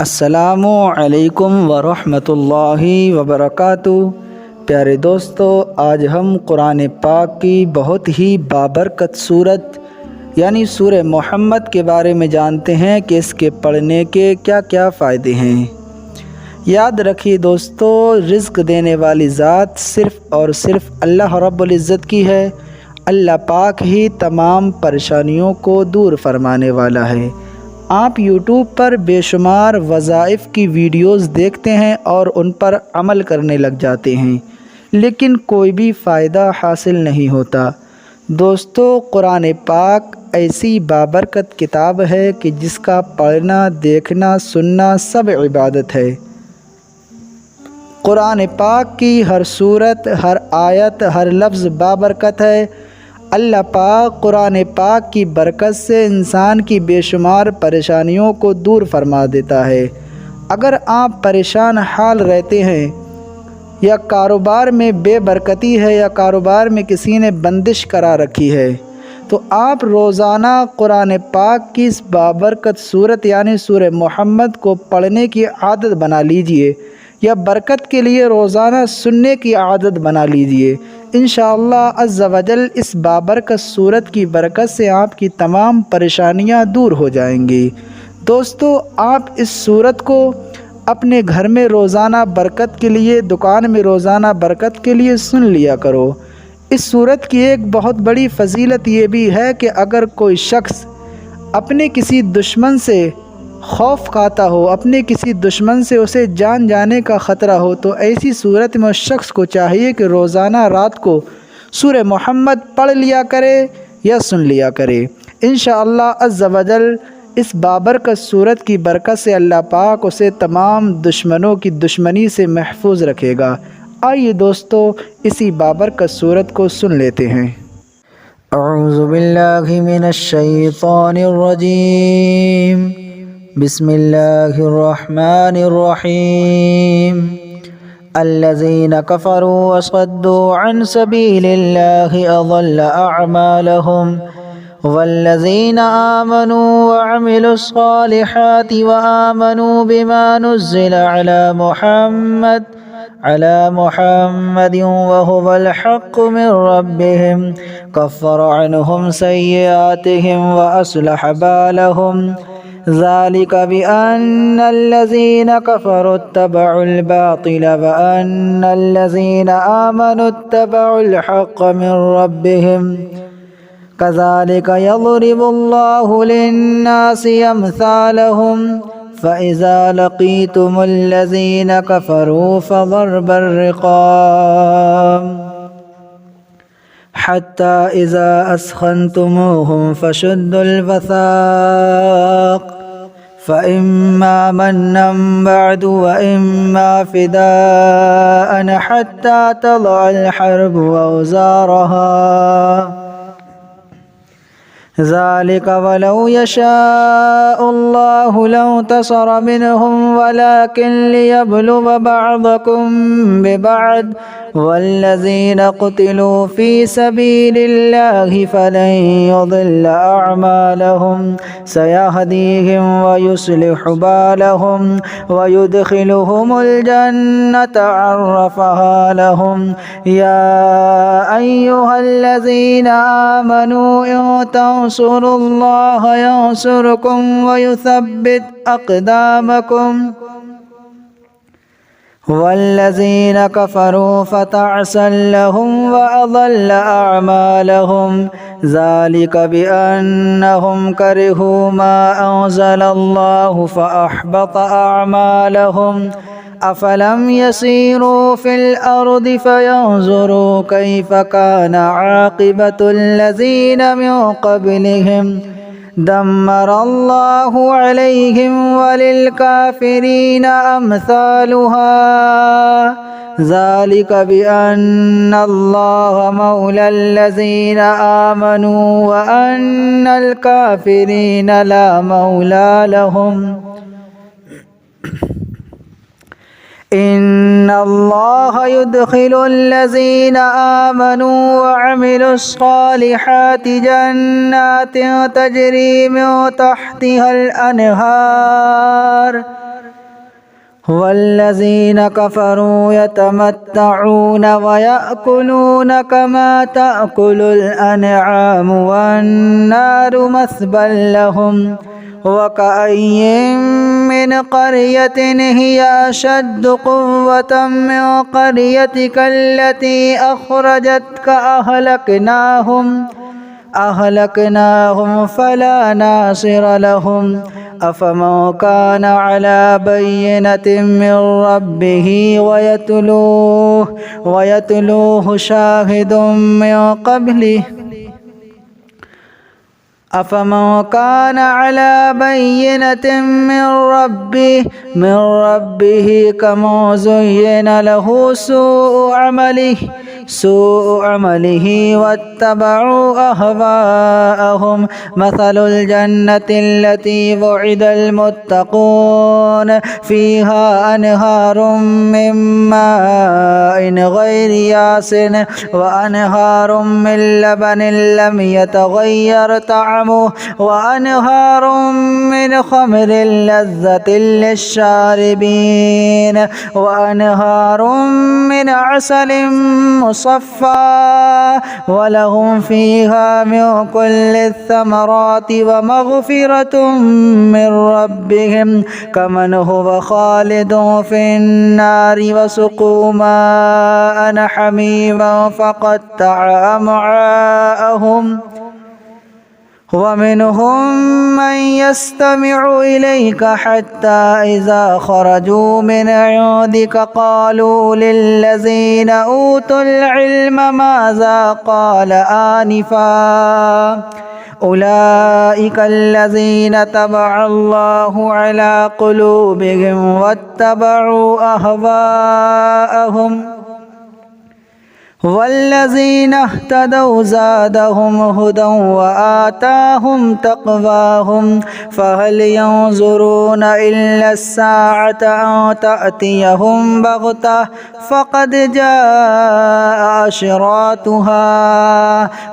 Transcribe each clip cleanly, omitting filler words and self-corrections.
السلام علیکم ورحمۃ اللہ وبرکاتہ۔ پیارے دوستو، آج ہم قرآن پاک کی بہت ہی بابرکت صورت یعنی سورہ محمد کے بارے میں جانتے ہیں کہ اس کے پڑھنے کے کیا کیا فائدے ہیں۔ یاد رکھیے دوستو، رزق دینے والی ذات صرف اور صرف اللہ رب العزت کی ہے۔ اللہ پاک ہی تمام پریشانیوں کو دور فرمانے والا ہے۔ آپ یوٹیوب پر بے شمار وظائف کی ویڈیوز دیکھتے ہیں اور ان پر عمل کرنے لگ جاتے ہیں، لیکن کوئی بھی فائدہ حاصل نہیں ہوتا۔ دوستو، قرآن پاک ایسی بابرکت کتاب ہے کہ جس کا پڑھنا، دیکھنا، سننا سب عبادت ہے۔ قرآن پاک کی ہر صورت، ہر آیت، ہر لفظ بابرکت ہے۔ اللہ پاک قرآن پاک کی برکت سے انسان کی بے شمار پریشانیوں کو دور فرما دیتا ہے۔ اگر آپ پریشان حال رہتے ہیں یا کاروبار میں بے برکتی ہے یا کاروبار میں کسی نے بندش کرا رکھی ہے، تو آپ روزانہ قرآن پاک کی اس بابرکت صورت یعنی سورہ محمد کو پڑھنے کی عادت بنا لیجئے، یا برکت کے لیے روزانہ سننے کی عادت بنا لیجئے۔ انشاءاللہ عز و جل اس بابرکت صورت کی برکت سے آپ کی تمام پریشانیاں دور ہو جائیں گی۔ دوستو، آپ اس صورت کو اپنے گھر میں روزانہ برکت کے لیے، دکان میں روزانہ برکت کے لیے سن لیا کرو۔ اس صورت کی ایک بہت بڑی فضیلت یہ بھی ہے کہ اگر کوئی شخص اپنے کسی دشمن سے خوف کھاتا ہو، اپنے کسی دشمن سے اسے جان جانے کا خطرہ ہو، تو ایسی صورت میں اس شخص کو چاہیے کہ روزانہ رات کو سورہ محمد پڑھ لیا کرے یا سن لیا کرے۔ انشاءاللہ عز و جل اس بابرکت صورت کی برکت سے اللہ پاک اسے تمام دشمنوں کی دشمنی سے محفوظ رکھے گا۔ آئیے دوستو، اسی بابرکت صورت کو سن لیتے ہیں۔ اعوذ باللہ من الشیطان الرجیم، بسم اللہ الرحمن الرحیم۔ الذین کفروا وصدوا عن سبیل اللہ اضل اعمالهم والذین آمنوا وعملوا الصالحات وآمنوا بما نزل على محمد وهو الحق من ربهم كفر عنهم سيئاتهم وأصلح بالهم ذلك بأن الذين كفروا اتبعوا الباطل وأن الذين آمنوا اتبعوا الحق من ربهم كذلك يضرب الله للناس أمثالهم فإذا لقيتم الذين كفروا فضرب الرقاب حتى إذا أثخنتموهم فشدوا الوثاق فإما منا بعد وإما فداء حتى تضع الحرب أوزارها ذلك ولو يشاء الله لانتصر منهم ولكن ليبلو بعضكم ببعض والذين قتلوا في سبيل الله فلن يضل أعمالهم سيهديهم ويصلح بالهم ويدخلهم الجنة عرفها لهم يا أيها الذين آمنوا إن تنصروا الله ينصركم ويثبت أقدامكم والذين كفروا فتعسا لهم وأضل أعمالهم ذلك بأنهم كرهوا ما أنزل الله فأحبط أعمالهم أفلم يسيروا في الأرض فينظروا كيف كان عاقبة الذين من قبلهم دمر الله عليهم وللكافرين أمثالها ذلك بأن الله مولى الذين آمنوا وأن الكافرين لا مولى لهم إن الله يدخل الذين آمنوا وعملوا الصالحات جنات تجري من تحتها الأنهار والذين كفروا يتمتعون ويأكلون كما تأكل الأنعام والنار مثوى لهم وكأي من قرية هي أشد قوة من قريتك التي أخرجتك أهلكناهم فلا ناصر لهم أفمن كان على بينة من ربه ويتلوه شاهد من قبله أفمن كان على بينة من ربه كما زين له سوء عمله واتبعوا أهواءهم مثل الجنة التي وعد المتقون فيها أنهار من ماء غير ياسن وأنهار من لبن لم يتغير طعمه وأنهار من خمر لذة للشاربين وأنهار من عسل مصفى ولهم فيها من كل الثمرات ومغفرة من ربهم كمن هو خالد في النار وسقوا ماء حميما فقطع أمعاءهم ومنهم من يستمع إليك حتى إذا خرجوا من عندك قالوا للذين أوتوا العلم ماذا قال آنفا أولئك الذين طبع الله على قلوبهم واتبعوا أهواءهم والذين اهتدوا زادهم هدى وآتاهم تقواهم فهل ينظرون إلا الساعة أن تأتيهم بغتة فقد جاء أشراطها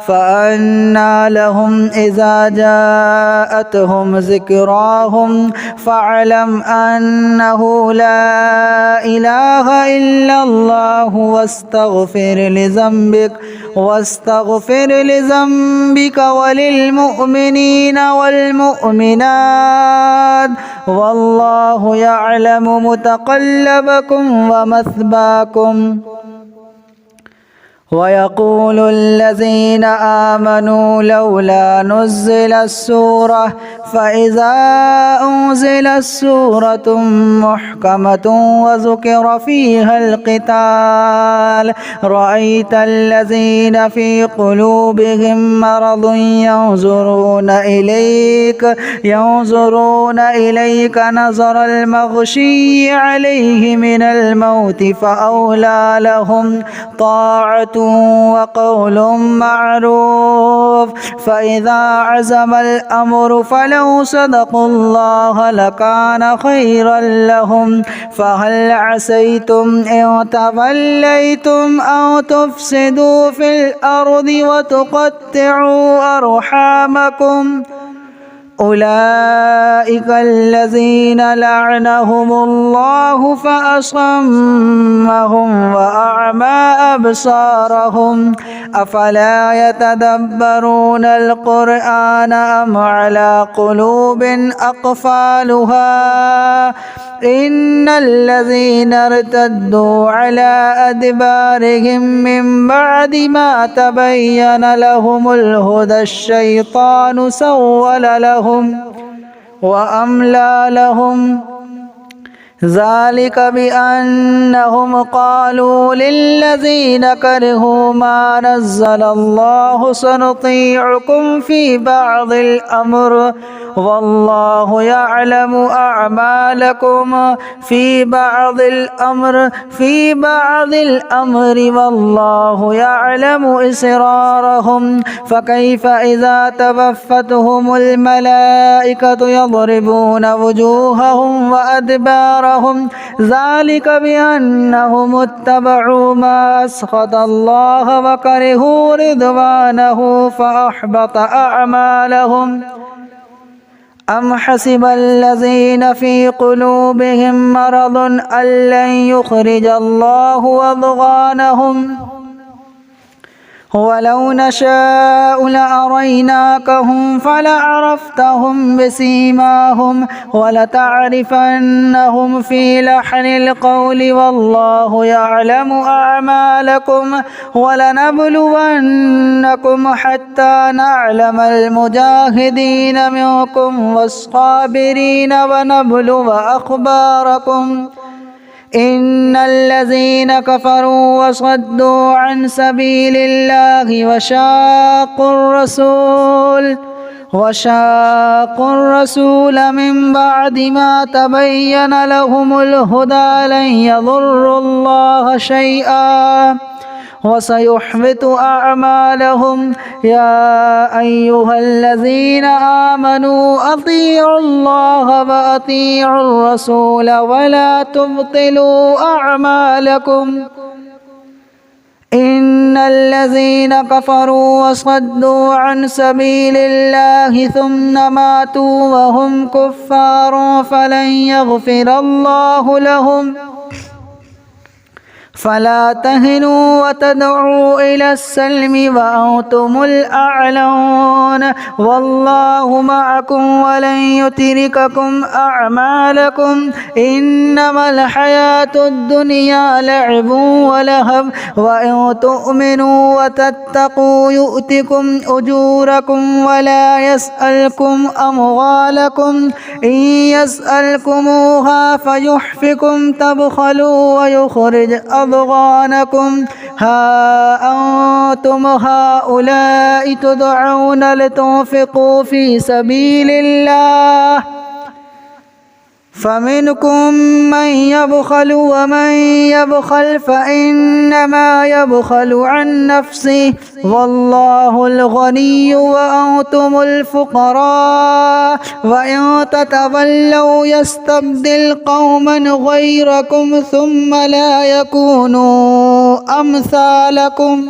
فأنى لهم إذا جاءتهم ذكراهم فاعلم أنه لا إله إلا الله واستغفر لذنبك وللمؤمنين والمؤمنات والله يعلم متقلبكم ومثواكم ويقول الذين آمنوا لولا نزلت سورة فإذا أنزلت سورة محكمة وذكر فيها القتال رأيت الذين في قلوبهم مرض ينظرون إليك نظر المغشي عليه من الموت فأولى لهم طاعة وقول معروف فإذا عزم الأمر فلو صدقوا الله لكان خيرا لهم فهل عسيتم إن توليتم أو تفسدوا في الأرض وتقطعوا أرحامكم أولئك الذين لعنهم الله فأصمهم وأعمى أبصارهم أفلا يتدبرون القرآن أم على قلوب أقفالها إن الذين ارتدوا على أدبارهم من بعد ما تبين لهم الهدى الشيطان سول لهم وأملى لهم ذلك بأنهم قالوا للذين كرهوا ما نزل الله سنطيعكم في بعض الأمر والله يعلم أعمالكم في بعض الأمر والله يعلم إسرارهم فكيف إذا توفتهم الملائكة يضربون وجوههم وأدبارهم ذلك بأنهم اتبعوا ما أسخط الله وكرهوا رضوانه فأحبط أعمالهم أم حسب الذين في قلوبهم مرض أن لن يخرج الله أضغانهم ولو نشاء لأريناكهم فلعرفتهم بسيماهم ولتعرفنهم في لحن القول والله يعلم أعمالكم ولنبلونكم حتى نعلم المجاهدين منكم والصابرين ونبلو أخباركم إن الذين كفروا وصدوا عن سبيل الله وشاقوا الرسول من بعد ما تبين لهم الهدى لن يضروا الله شيئا وسيحبط أعمالهم يا أيها الذين آمنوا أطيعوا الله وأطيعوا الرسول ولا تبطلوا أعمالكم إن الذين كفروا وصدوا عن سبيل الله ثم ماتوا وهم كفار فلن يغفر الله لهم فلا تهنوا وتدعوا إلى السلم وأنتم الأعلون والله معكم ولن يترككم أعمالكم إنما الحياة الدنيا لعب ولهب وإن تؤمنوا وتتقوا يؤتكم أجوركم ولا يسألكم أموالكم إن يسألكموها فيحفكم تبخلوا ويخرج أضغانكم ها أنتم هؤلاء تدعون لتنفقوا في سبيل الله فمنكم من يبخل ومن يبخل فإنما يبخل عن نفسه والله الغني وأنتم الفقراء وإن تتولوا يستبدل قوما غيركم ثم لا يكونوا أمثالكم